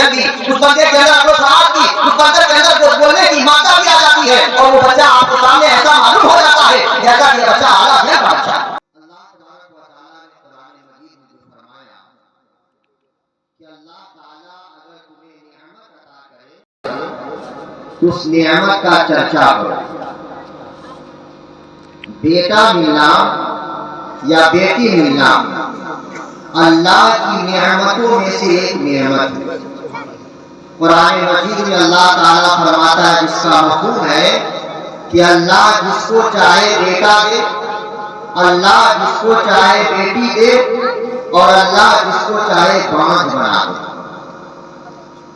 صحت دی، اس بندے کے اندر عقل و سماعت کی، اس بندے کے اندر جو بولنے کی مادہ بھی آ جاتی ہے، اور وہ بچہ آپ کے سامنے ایسا معلوم ہو جاتا ہے جیسا کہ بچہ اعلیٰ ہے بادشاہ۔ اللہ تبارک و تعالیٰ نے قرآن مجید میں جو فرمایا کہ اللہ تعالیٰ اگر تمہیں نعمت عطا کرے اس نعمت کا چرچا کرو۔ بیٹا ملنا یا بیٹی ملنا اللہ کی نعمتوں میں سے ایک نعمت ہے۔ قرآن مجید میں اللہ تعالیٰ فرماتا ہے، جس کا مفہوم ہے کہ اللہ جس کو چاہے بیٹا دے، اللہ جس کو چاہے بیٹی دے، اور اللہ جس کو چاہے بانجھ بنا دے۔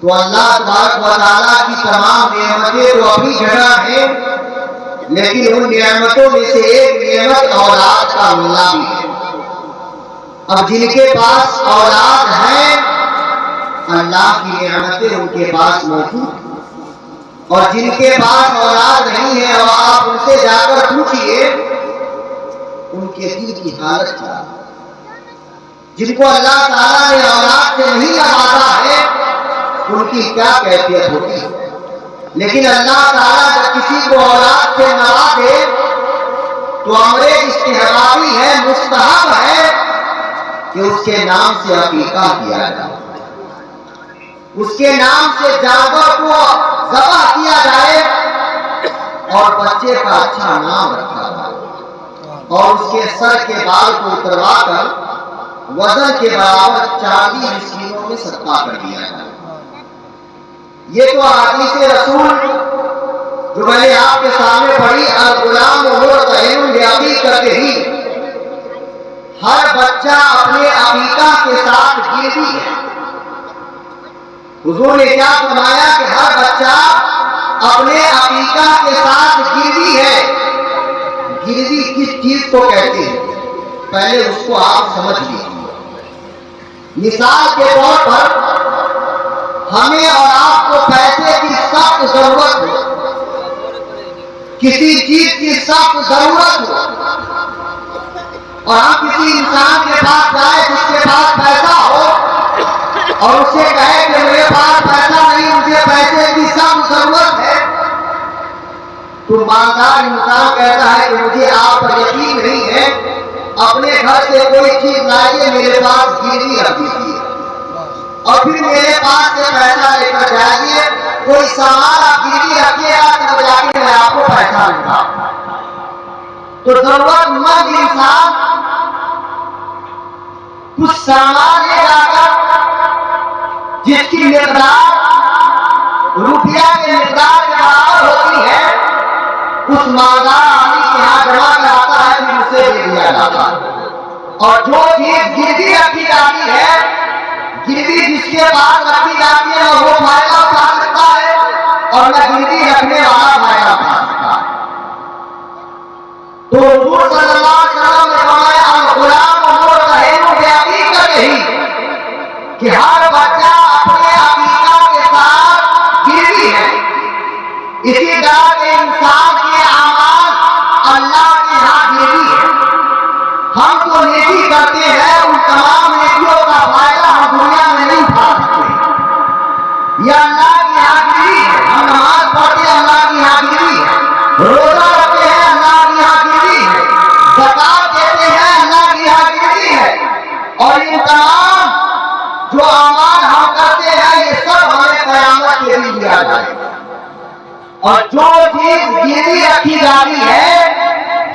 تو اللہ تبارک و تعالیٰ کی تمام نعمتیں تو اپنی جگہ ہیں، لیکن ان نعمتوں میں سے ایک نعمت اولاد کا ملنا بھی ہے۔ اب جن کے پاس اولاد ہے اللہ کی نعمتیں ان کے پاس موجود ہیں، اور جن کے پاس اولاد نہیں ہے اور آپ ان سے جا کر پوچھئے ان کے دل کی حالت کیا ہے۔ جن کو اللہ تعالیٰ نے اولاد سے نہیں نوازا ہے ان کی کیا کیفیت ہوتی ہے۔ لیکن اللہ تعالیٰ جب کسی کو اولاد سے نوازے تو امر استحبابی ہے، مستحب ہے کہ اس کے نام سے عقیقہ کیا جائے، اس کے نام سے جانور کو ذبح کیا جائے اور بچے کا اچھا نام رکھا جائے، اور اس کے سر کے بال کو اتروا کر وزن کے برابر 40 مسکینوں میں صدقہ کر دیا جائے۔ یہ تو حدیث رسول جو میں نے آپ کے سامنے پڑھی، الغلام مرتہن بعقیقتہ، ہر بچہ اپنے عقیقہ کے ساتھ گروی ہے۔ حضور نے کیا فرمایا کہ ہر بچہ اپنے عقیقہ کے ساتھ گروی ہے۔ گروی کس چیز کو کہتے ہیں پہلے اس کو آپ سمجھ لیجیے۔ مثال کے طور پر ہمیں اور آپ کو پیسے کی سخت ضرورت ہو، کسی چیز کی سخت ضرورت ہو، اور ہم کسی انسان کے پاس جائیں جس کے پاس پیسہ ہو اور اس سے کہے کہ میرے پاس پیسہ نہیں، مجھے پیسے کی سخت ضرورت ہے، تو مالدار انسان کہتا ہے کہ مجھے آپ پر یقین نہیں ہے، اپنے گھر سے کوئی چیز لائیے میرے پاس گروی رکھ دیجیے، اور پھر میرے پاس سے پیسہ لے کر جائیے، کوئی سامان آپ گروی رکھیے گا تو جا کے میں آپ کو پیسہ دوں گا۔ تو ضرورت مند انسان کچھ سامان لے جا کر جس کی مقدار روپیہ کے مقدار کے برابر ہوتی ہے اس مالدار آدمی کے ہاں جمع کراتا ہے، پھر اسے دے دیا جاتا ہے۔ اور جو چیز گروی رکھی جاتی ہے، گروی جس کے پاس رکھی جاتی ہے وہ فائدہ اٹھا سکتا ہے اور نہ گروی رکھنے والا فائدہ اٹھا سکتا ہے۔ تو حضور صلی اللہ علیہ وسلم نے فرمایا الغلام مرتہن بعقیقتہ، کہ ہر بچہ اپنے عقیقہ کے ساتھ گروی ہے۔ اسی طرح کے انسان کے اعمال اللہ کے ہاں گروی ہے۔ ہم تو نیکی کرتے ہیں، ان تمام نیکیوں کا فائدہ ہم دنیا میں نہیں اٹھا سکتے، یہ اللہ کی ہاں گروی ہے۔ ہم نماز پڑھتے ہیں، اللہ کی ہاں گروی ہے، روزہ رکھتے ہیں، اللہ کی ہاں گروی ہے، زکات دیتے ہیں، اللہ کی ہاں گروی ہے، اور ان تمام جو اعمال ہم کرتے ہیں یہ سب ہمیں قیامت کے دن دیا جائے گا۔ اور جو چیز گروی رکھی جاری ہے،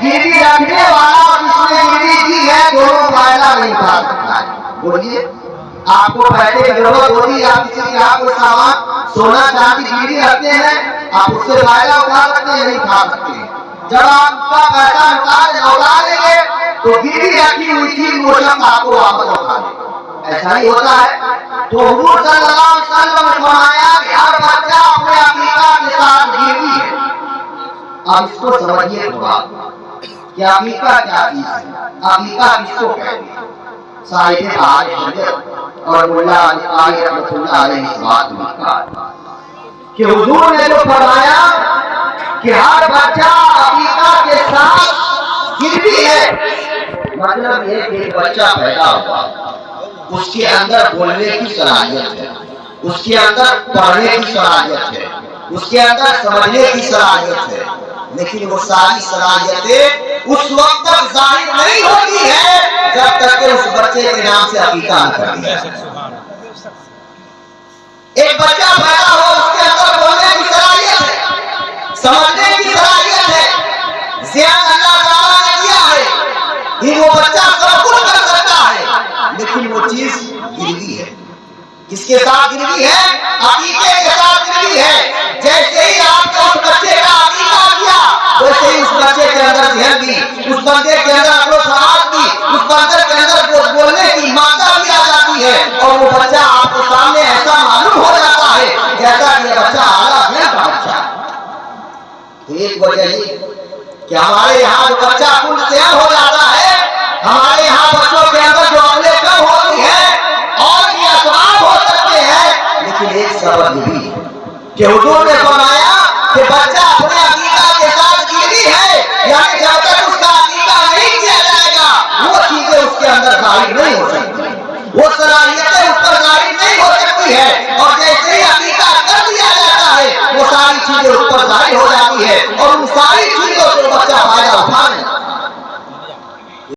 گروی رکھنے والا اور جس نے گروی کی ہے دونوں فائدہ نہیں اٹھا سکتا ہے۔ بولیے، آپ کو پیسے کی ضرورت ہوتی ہے، آپ کسی کے ہاں کوئی سامان سونا چاندی گروی رکھتے ہیں، آپ اس سے فائدہ اٹھا سکتے ہیں؟ نہیں اٹھا سکتے۔ جب آپ اس کا پیسہ لوٹا لیں گے تو گروی رکھی ہوئی چیز وہ شخص آپ کو واپس اٹھا لے گا۔ ایسا ہی ہوتا ہے۔ تو حضور صلی اللہ علیہ وسلم نے فرمایا کہ ہر بچہ اپنے عقیقہ کے ساتھ گروی ہے۔ اب اس کو سمجھیے تھوڑا کہ عقیقہ کیا چیز ہے، عقیقہ کس کو کہتے ہیں۔ صاحب بہار شریعت اور مولا علی رحمۃ اللہ علیہ اس بات میں کہا کہ حضور نے جو فرمایا کہ ہر بچہ عقیقہ کے ساتھ گروی ہے، مطلب یہ کہ ایک بچہ پیدا ہوا، اس کے اندر بولنے کی صلاحیت ہے، اس کے اندر پڑھنے کی صلاحیت ہے، اس کے اندر سمجھنے کی صلاحیت ہے، لیکن وہ ساری صلاحیتیں اس وقت تک ظاہر نہیں ہوتی ہے جب تک کہ اس بچے کے نام سے عقیقہ نہ کر دیا جائے۔ ایک بچہ پیدا ہو، اس کے اندر بولنے کی صلاحیت ہے، سمجھنے کی صلاحیت ہے، ذہن اللہ تعالیٰ نے دیا ہے کہ وہ بچہ سب کچھ کر سکتا ہے، لیکن وہ چیز گروی ہے۔ کس کے ساتھ گروی ہے؟ عقیقے کے ساتھ گروی ہے۔ جیسے ہی آپ نے اس بچے کا عقیقہ کیا، ویسے ہی اس بچے کے اندر ذہن بھی، اس بندے کے اندر عقل و سماعت بھی، اس بندے کے اندر بولنے کی مادہ بھی آ جاتی ہے، اور وہ بچہ آپ کے سامنے ایسا معلوم ہو جاتا ہے جیسا کہ یہ بچہ اعلیٰ ذہن کا بچہ ہے۔ تو ایک وجہ یہ کہ ہمارے یہاں جو بچہ کل ذہن ہو جاتا ہے، ہمارے یہاں بچوں کے اندر جو عقلیں کم ہوتی ہے اور بھی اسباب ہو سکتے ہیں، لیکن ایک سبب یہ بھی ہے کہ حضور نے فرمایا کہ بچہ اپنے عقیقہ کے ساتھ گروی ہے، یعنی جب تک اس کا عقیقہ نہیں کیا جائے گا وہ چیزیں اس کے اندر ظاہر نہیں ہو سکتی، وہ صلاحیتیں اس پر ظاہر نہیں ہو سکتی ہے۔